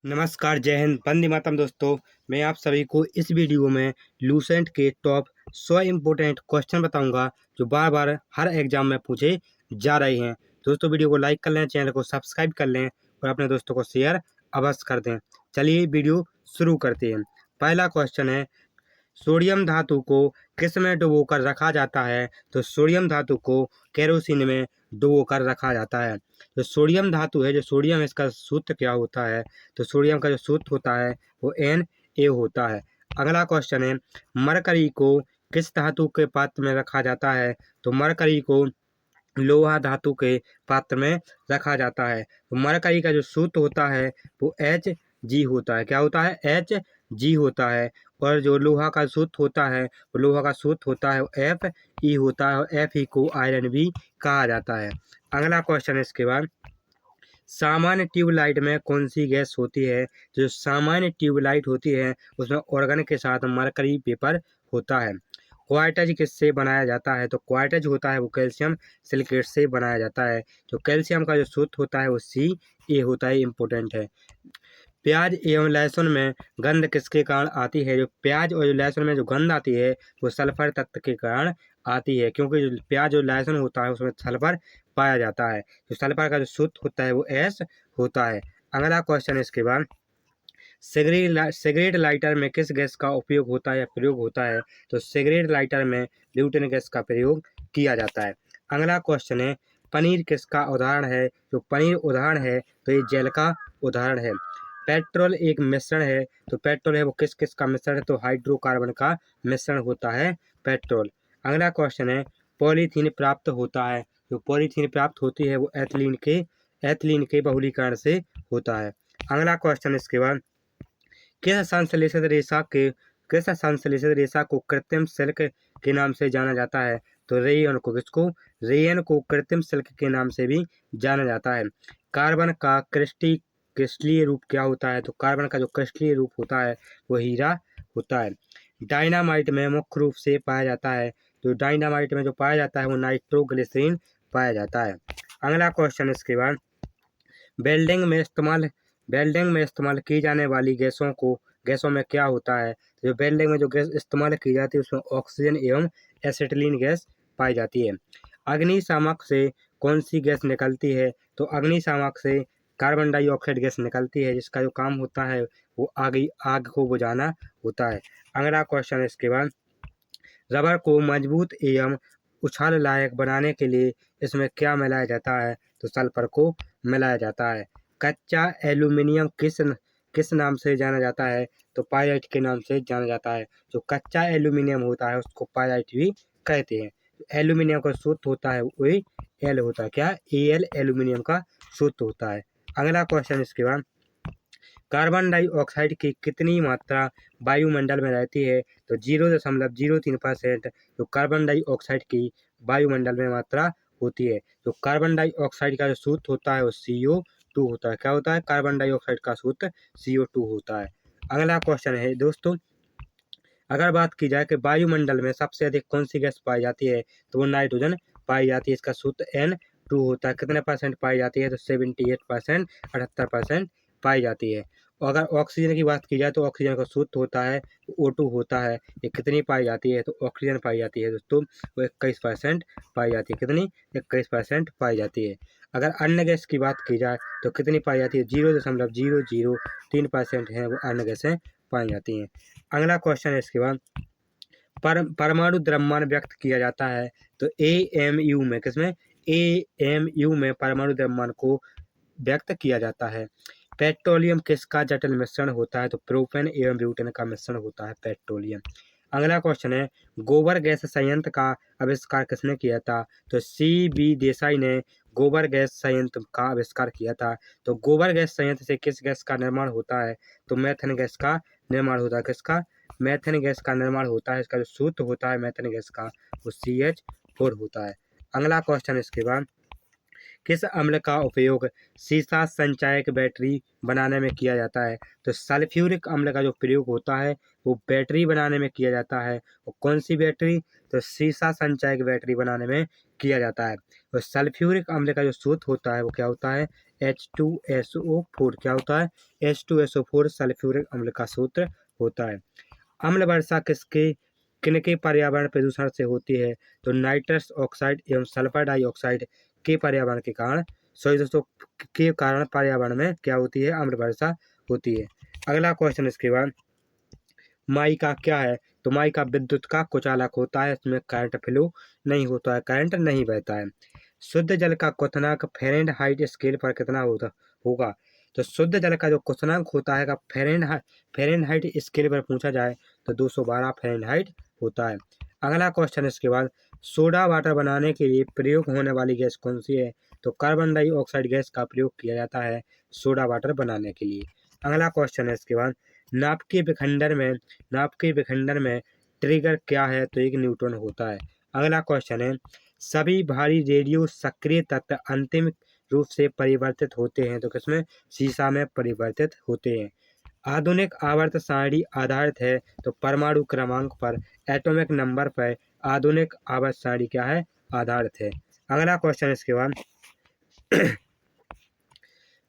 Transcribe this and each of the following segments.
नमस्कार, जय हिंद, वंदे मातरम दोस्तों। मैं आप सभी को इस वीडियो में लूसेंट के टॉप 100 इम्पोर्टेंट क्वेश्चन बताऊंगा जो बार-बार हर एग्जाम में पूछे जा रहे हैं। दोस्तों वीडियो को लाइक कर लें, चैनल को सब्सक्राइब कर लें और अपने दोस्तों को शेयर अवश्य कर दें। चलिए वीडियो शुरू करते हैं। पहला क्वेश्चन है, सोडियम धातु को किस में डुबोकर रखा जाता है? तो सोडियम धातु को केरोसिन में डुबोकर रखा जाता है। जो सोडियम धातु है, जो सोडियम इसका सूत्र क्या होता है? तो सोडियम का जो सूत्र होता है वो Na होता है। अगला क्वेश्चन है, मरकरी को किस धातु के पात्र में रखा जाता है? तो मरकरी को लोहा धातु के पात्र में रखा जाता है। तो मरकरी का जो सूत्र होता है वो Hg होता है। क्या होता है? Hg होता है। और जो लोहा का सूत्र होता है वो लोहा का सूत्र होता है वो Fe होता है और Fe को आयरन भी कहा जाता है। अगला क्वेश्चन है इसके बाद, सामान्य ट्यूबलाइट में कौन सी गैस होती है? जो सामान्य ट्यूबलाइट होती है उसमें ऑर्गन के साथ मरकरी वेपर होता है। क्वार्टज किससे बनाया जाता है? तो क्वार्टज होता है वो कैल्शियम सिलिकेट से बनाया जाता है। जो कैल्शियम का जो सूत्र होता है वो Ca होता है, इम्पोर्टेंट है। प्याज एवं लहसुन में गंध किसके कारण आती है? जो प्याज और जो लहसुन में जो गंध आती है वो सल्फर तत्व के कारण आती है, क्योंकि जो प्याज और लहसुन होता है उसमें सल्फर पाया जाता है। जो सल्फर का जो सूत्र होता है वो S होता है। अगला क्वेश्चन है इसके बाद, सिगरेट लाइटर में किस गैस का उपयोग होता है या प्रयोग होता है? तो सिगरेट लाइटर में ब्यूटेन गैस का प्रयोग किया जाता है। अगला क्वेश्चन है, पनीर किसका उदाहरण है? जो पनीर उदाहरण है तो ये जेल का उदाहरण है। पेट्रोल एक मिश्रण है, तो पेट्रोल है वो किस किस का मिश्रण है? तो हाइड्रोकार्बन का मिश्रण होता है पेट्रोल। अगला क्वेश्चन है, पॉलीथीन प्राप्त होता है। जो पॉलीथीन प्राप्त होती है वो एथिलीन के बहुलीकरण से होता है। अगला क्वेश्चन इसके बाद, किस संश्लेषित रेशा को कृत्रिम सिल्क के नाम से जाना जाता है? तो रेयन को कृत्रिम सिल्क के नाम से भी जाना जाता है। कार्बन का क्रिस्टलीय रूप क्या होता है? तो कार्बन का जो क्रिस्टलीय रूप होता है वो हीरा होता है। डायनामाइट में मुख्य रूप से पाया जाता है, तो डायनामाइट में जो पाया जाता है वो नाइट्रोग्लिसरीन पाया जाता है। अगला क्वेश्चन इसके बाद, वेल्डिंग में इस्तेमाल की जाने वाली गैसों में क्या होता है? तो जो वेल्डिंग में जो गैस इस्तेमाल की जाती है उसमें ऑक्सीजन एवं एसिटिलीन गैस पाई जाती है। अग्निशामक से कौन सी गैस निकलती है? तो अग्निशामक से कार्बन डाइऑक्साइड गैस निकलती है, जिसका जो काम होता है वो आग को बुझाना होता है। अगला क्वेश्चन इसके बाद, रबर को मजबूत एवं उछाल लायक बनाने के लिए इसमें क्या मिलाया जाता है? तो सल्फर को मिलाया जाता है। कच्चा एल्यूमीनियम किस नाम से जाना जाता है? तो पायराइट के नाम से जाना जाता है। जो कच्चा एल्यूमीनियम होता है उसको पायराइट भी कहते हैं। एल्यूमीनियम का सूत्र होता है वही एल होता है। क्या? Al एल्यूमीनियम का सूत्र होता है। अगला क्वेश्चन इसके बाद, कार्बन डाइऑक्साइड की कितनी मात्रा वायुमंडल में रहती है? तो 0.03% जो कार्बन डाइऑक्साइड की वायुमंडल में मात्रा होती है। जो कार्बन डाइऑक्साइड का जो सूत्र होता है वो CO2 होता है। क्या होता है? कार्बन डाइऑक्साइड का सूत्र CO2 होता है। अगला क्वेश्चन है दोस्तों, अगर बात की जाए कि वायुमंडल में सबसे अधिक कौन सी गैस पाई जाती है? तो वो नाइट्रोजन पाई जाती है। इसका सूत्र N2 होता है। कितने परसेंट पाई जाती है? तो 78%, 78% पाई जाती है। और अगर ऑक्सीजन की बात की जाए तो ऑक्सीजन का सूत्र होता है O2 होता है। ये कितनी पाई जाती है? तो ऑक्सीजन पाई जाती है दोस्तों वो 21% पाई जाती है। कितनी? 21% पाई जाती है। अगर अन्य गैस की बात की जाए तो कितनी पाई जाती है? 0.003% है वो अन्य गैसें पाई जाती हैं। अगला क्वेश्चन है इसके बाद, परमाणु द्रव्यमान व्यक्त किया जाता है तो AMU में, किसमें? AMU में परमाणु द्रव्यमान को व्यक्त किया जाता है। पेट्रोलियम किसका जटिल मिश्रण होता है? तो प्रोपेन एवं ब्यूटेन का मिश्रण होता है पेट्रोलियम। अगला क्वेश्चन है, गोबर गैस संयंत्र का आविष्कार किसने किया था? तो CB देसाई ने गोबर गैस संयंत्र का आविष्कार किया था। तो गोबर गैस संयंत्र से किस गैस का निर्माण होता है? तो मेथेन गैस का निर्माण होता है। किसका? मेथेन गैस का निर्माण होता है। इसका जो सूत्र होता है मेथेन गैस का वो CH4 होता है। अगला क्वेश्चन इसके बाद, किस अम्ल का उपयोग सीसा संचायक बैटरी बनाने में किया जाता है? तो सल्फ्यूरिक अम्ल का जो प्रयोग होता है वो बैटरी बनाने में किया जाता है। और कौन सी बैटरी? तो सीसा संचायक बैटरी बनाने में किया जाता है। और सल्फ्यूरिक अम्ल का जो सूत्र होता है वो क्या होता है? H2SO4। क्या होता है? H2SO4 सल्फ्यूरिक अम्ल का सूत्र होता है। अम्ल वर्षा किनके पर्यावरण प्रदूषण से होती है? तो नाइट्रस ऑक्साइड एवं सल्फर डाइऑक्साइड के पर्यावरण के कारण दोस्तों के कारण पर्यावरण में क्या होती है? अम्ल वर्षा होती है। अगला क्वेश्चन इसके बाद, माइका क्या है? तो माइका विद्युत का कुचालक होता है, इसमें करंट फ्लो नहीं होता है, करंट नहीं बहता है। शुद्ध जल का क्वथनांक फ़ारेनहाइट स्केल पर कितना होगा? तो शुद्ध जल का जो क्वथनांक होता है फ़ारेनहाइट स्केल पर पूछा जाए तो 212 फ़ारेनहाइट होता है। अगला क्वेश्चन इसके बाद, सोडा वाटर बनाने के लिए प्रयोग होने वाली गैस कौन सी है? तो कार्बन डाइऑक्साइड गैस का प्रयोग किया जाता है सोडा वाटर बनाने के लिए। अगला क्वेश्चन है इसके बाद, नाभिकीय विखंडन में ट्रिगर क्या है? तो एक न्यूट्रॉन होता है। अगला क्वेश्चन है, सभी भारी रेडियो सक्रिय तत्व अंतिम रूप से परिवर्तित होते हैं तो किसमें? सीसा में परिवर्तित होते हैं। आधुनिक आवर्त सारणी आधारित है तो परमाणु क्रमांक पर, एटॉमिक नंबर पर आधुनिक आवर्त सारणी क्या है? आधारित है। अगला क्वेश्चन इसके बाद,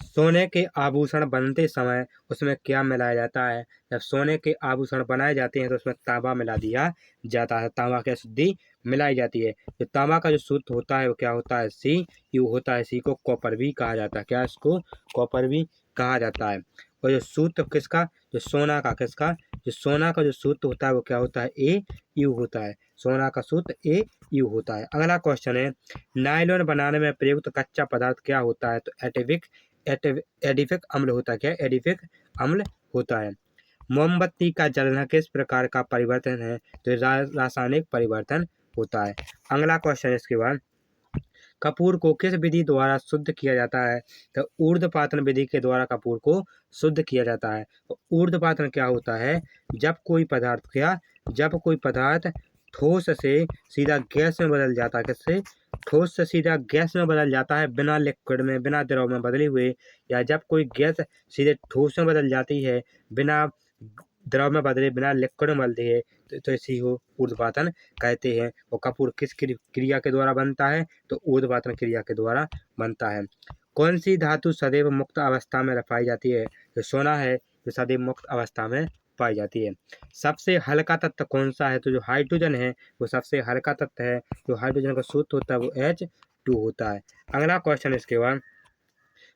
सोने के आभूषण बनते समय उसमें क्या मिलाया जाता है? जब सोने के आभूषण बनाए जाते हैं तो उसमें तांबा मिला दिया जाता है, तांबा की अशुद्धि मिलाई जाती है। तो तांबा का जो सूत्र होता है वो क्या होता है? Cu होता है। सी को कॉपर भी कहा जाता है। क्या इसको? कॉपर भी कहा जाता है। और जो सूत्र किसका? जो सोना का, किसका? जो सोना का जो सूत्र होता है वो क्या होता है? Au होता है। सोना का सूत्र Au होता है। अगला क्वेश्चन है, नायलॉन बनाने में प्रयुक्त कच्चा पदार्थ क्या होता है? तो एडिफिक अम्ल होता है। क्या? एडिफिक अम्ल होता है। मोमबत्ती का जलना किस प्रकार का परिवर्तन है? तो रासायनिक परिवर्तन होता है। अगला क्वेश्चन इसके बाद, कपूर को किस विधि द्वारा शुद्ध किया जाता है? तो ऊर्ध्वपातन विधि के द्वारा कपूर को शुद्ध किया जाता है। तो ऊर्ध्वपातन क्या होता है? जब कोई पदार्थ ठोस से सीधा गैस में बदल जाता है। किससे? ठोस से सीधा गैस में बदल जाता है, बिना लिक्विड में, बिना द्रव में बदले हुए। या जब कोई गैस सीधे ठोस में बदल जाती है बिना द्रव में बदले, बिना लिक्विड में बदले है, तो इसी को ऊर्ध्वपातन कहते हैं। और कपूर किस क्रिया के द्वारा बनता है? तो ऊर्ध्वपातन क्रिया के द्वारा बनता है। कौन सी धातु सदैव मुक्त अवस्था में पाई जाती है? जो सोना है, जो सदैव मुक्त अवस्था में पाई जाती है। सबसे हल्का तत्व कौन सा है? तो जो हाइड्रोजन है वो सबसे हल्का तत्व है। जो हाइड्रोजन का सूत्र होता है वो H2 होता है। अगला क्वेश्चन इसके बाद,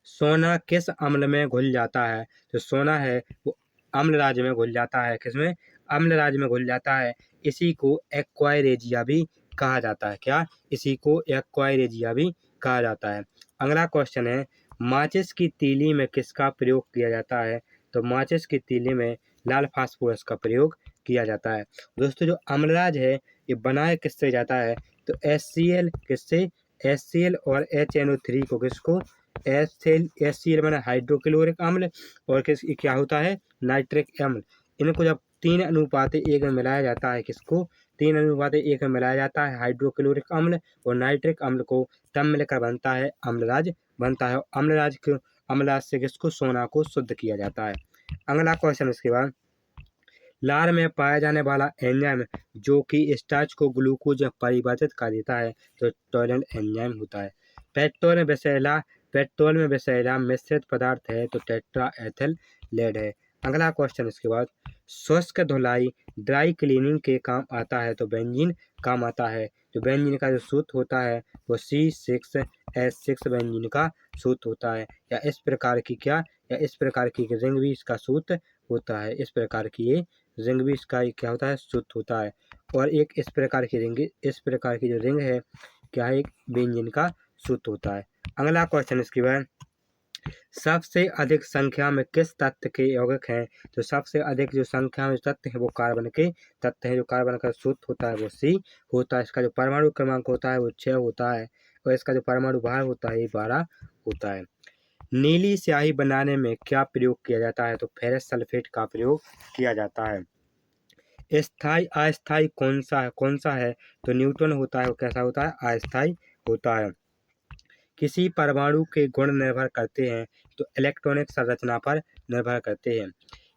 सोना किस अम्ल में घुल जाता है? जो सोना है वो अम्ल राज्य में घुल जाता है। किसमें? अम्ल राज्य में घुल जाता है। इसी को एक्वायरेजिया भी कहा जाता है। क्या? इसी को एक्वायरेजिया भी कहा जाता है। अगला क्वेश्चन है, माचिस की तीली में किसका प्रयोग किया जाता है? तो माचिस की तीली में लाल फास्फोरस का प्रयोग किया जाता है। दोस्तों जो अम्लराज है ये बनाया किससे जाता है? तो HCl किससे? HCl और HNO3 को किसको? HCl माने हाइड्रोक्लोरिक अम्ल, और क्या होता है? नाइट्रिक अम्ल। इनको जब 3:1 में मिलाया जाता है, किसको? 3:1 में मिलाया जाता है हाइड्रोक्लोरिक अम्ल और नाइट्रिक अम्ल को, तब मिलकर बनता है अम्लराज बनता है। अम्लराज से किसको? सोना को शुद्ध किया जाता है। अगला क्वेश्चन इसके बाद, लार में पाया जाने वाला एंजाइम जो कि स्टार्च को ग्लूकोज में परिवर्तित कर देता है तो टॉयलेंट एंजाइम होता है। पेट्रोल में विषैला मिश्रित पदार्थ है तो टेट्रा एथिल लेड है। अगला क्वेश्चन इसके बाद, शुष्क धुलाई ड्राई क्लीनिंग के काम आता है तो बेंजीन काम आता है। जो बेंजीन का जो सूत्र होता है वो C6H6 बेंजीन का सूत्र होता है। या इस प्रकार की रिंग भी इसका सूत्र होता है। इस प्रकार की ये रिंग भी इसका क्या होता है? सूत्र होता है। और एक इस प्रकार की जो रिंग है क्या है? एक बेंजीन का सूत्र होता है। अगला क्वेश्चन इसके बाद, सबसे अधिक संख्या में किस तत्व के यौगिक हैं? तो सबसे अधिक जो संख्या में तत्व हैं वो कार्बन के तत्व हैं। जो कार्बन का सूत्र होता है वो C होता है। इसका जो परमाणु क्रमांक होता है वो 6 होता है और इसका जो परमाणु भार होता है ये 12 होता है। नीली स्याही बनाने में क्या प्रयोग किया जाता है? तो फेरस सल्फेट का प्रयोग किया जाता है। स्थायी अस्थायी कौन सा है? तो न्यूट्रॉन होता है। वो कैसा होता है? अस्थायी होता है। किसी परमाणु के गुण निर्भर करते हैं तो इलेक्ट्रॉनिक संरचना पर निर्भर करते हैं।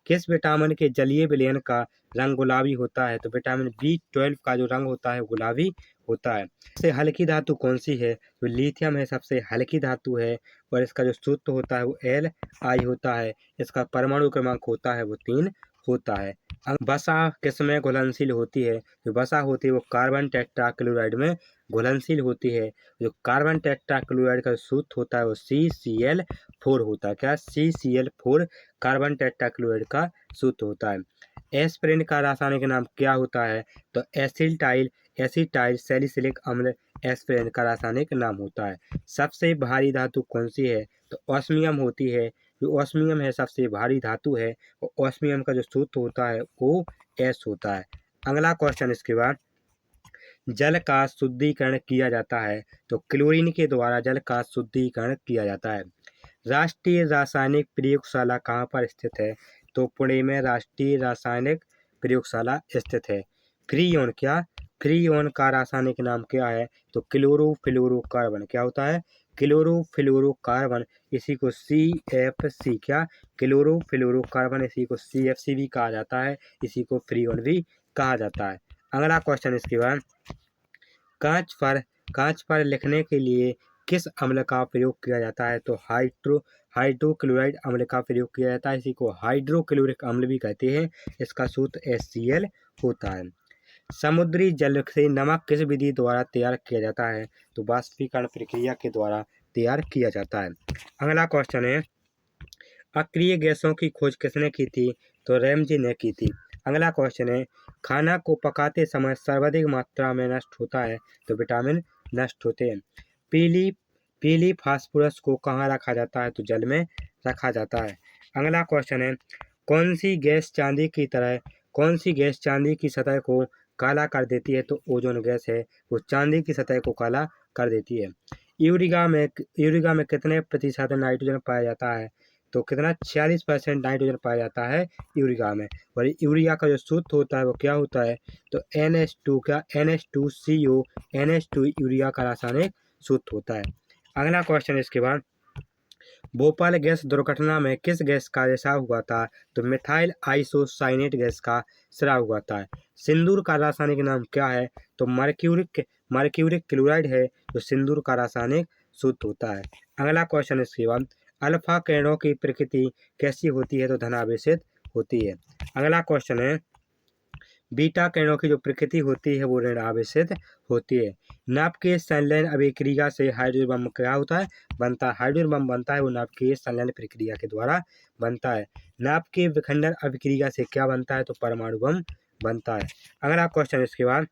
किस विटामिन के जलीय विलयन का रंग गुलाबी होता है तो विटामिन B12 का जो रंग होता है वो गुलाबी होता है। सबसे हल्की धातु कौन सी है तो लिथियम है, सबसे हल्की धातु है और इसका जो सूत्र होता है वो Li होता है। इसका परमाणु क्रमांक होता है वो 3 होता है। वसा किसमें घुलनशील होती है? जो वसा होती है वो कार्बन टेट्राक्लोराइड में घुलनशील होती है। जो कार्बन टेट्राक्लोराइड का सूत्र होता है वो CCl4 होता है। क्या? CCl4 कार्बन टेट्राक्लोराइड का सूत्र होता है। एस्पिरिन का रासायनिक नाम क्या होता है तो एसिटाइल सैलिसिलिक अम्ल एस्पिरिन का रासायनिक नाम होता है। सबसे भारी धातु कौन सी है तो ऑस्मियम होती है। जो ऑस्मियम है सबसे भारी धातु है और ऑस्मियम का जो सूत्र होता है वो एस होता है। अगला क्वेश्चन इसके बाद, जल का शुद्धिकरण किया जाता है तो क्लोरीन के द्वारा जल का शुद्धिकरण किया जाता है। राष्ट्रीय रासायनिक प्रयोगशाला कहाँ पर स्थित है तो पुणे में राष्ट्रीय रासायनिक प्रयोगशाला स्थित है। फ्रीऑन क्या? फ्रीऑन का रासायनिक नाम क्या है तो क्लोरोफ्लोरोकार्बन। क्या होता है? क्लोरोफ्लोरोकार्बन, इसी को CFC, क्या? क्लोरोफ्लोरोकार्बन, इसी को CFC भी कहा जाता है, इसी को फ्रीऑन भी कहा जाता है। अगला क्वेश्चन इसके बाद, कांच पर लिखने के लिए किस अम्ल का प्रयोग किया जाता है तो हाइड्रोक्लोराइड अम्ल का प्रयोग किया जाता है, इसी को हाइड्रोक्लोरिक अम्ल भी कहते हैं। इसका सूत्र HCl होता है। समुद्री जल से नमक किस विधि द्वारा तैयार किया जाता है तो वाष्पीकरण प्रक्रिया के द्वारा तैयार किया जाता है। अगला क्वेश्चन है, अक्रिय गैसों की खोज किसने की थी तो रैमजे ने की थी। अगला क्वेश्चन है, खाना को पकाते समय सर्वाधिक मात्रा में नष्ट होता है तो विटामिन नष्ट होते हैं। पीली फास्फोरस को कहाँ रखा जाता है तो जल में रखा जाता है। अगला क्वेश्चन है, कौन सी गैस चांदी की सतह को काला कर देती है तो ओजोन गैस है, वो चांदी की सतह को काला कर देती है। यूरिया में कितने प्रतिशत नाइट्रोजन पाया जाता है तो कितना? 46% नाइट्रोजन पाया जाता है यूरिया में। और यूरिया का जो सूत्र होता है वो क्या होता है तो NH2, क्या? NH2CO, NH2 यूरिया का रासायनिक सूत्र होता है। अगला क्वेश्चन इसके बाद, भोपाल गैस दुर्घटना में किस गैस का रिसाव हुआ था तो मिथाइल आइसोसाइनेट गैस का रिसाव हुआ था। सिंदूर का रासायनिक नाम क्या है तो मर्क्यूरिक क्लोराइड है जो सिंदूर का रासायनिक सूत्र होता है। अगला क्वेश्चन इसके बाद, अल्फा किरणों की प्रकृति कैसी होती है तो धनावेशित होती है। अगला क्वेश्चन है, बीटा किरणों की जो प्रकृति होती है वो ऋण आवेशित होती है। नाभिकीय संलयन अभिक्रिया से हाइड्रोजन बम क्या होता है? बनता है। हाइड्रोजन बम बनता है वो नाभिकीय संलयन प्रक्रिया के द्वारा बनता है। नाभिकीय विखंडन अभिक्रिया से क्या बनता है तो परमाणु बम बनता है। अगला क्वेश्चन इसके बाद,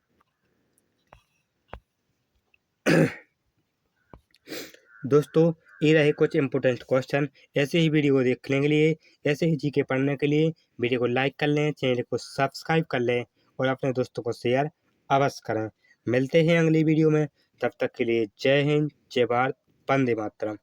दोस्तों ये रहे कुछ इंपोर्टेंट क्वेश्चन। ऐसे ही वीडियो देखने के लिए, ऐसे ही जीके पढ़ने के लिए वीडियो को लाइक कर लें, चैनल को सब्सक्राइब कर लें और अपने दोस्तों को शेयर अवश्य करें। मिलते हैं अगली वीडियो में, तब तक के लिए जय हिंद, जय भारत, वंदे मातरम।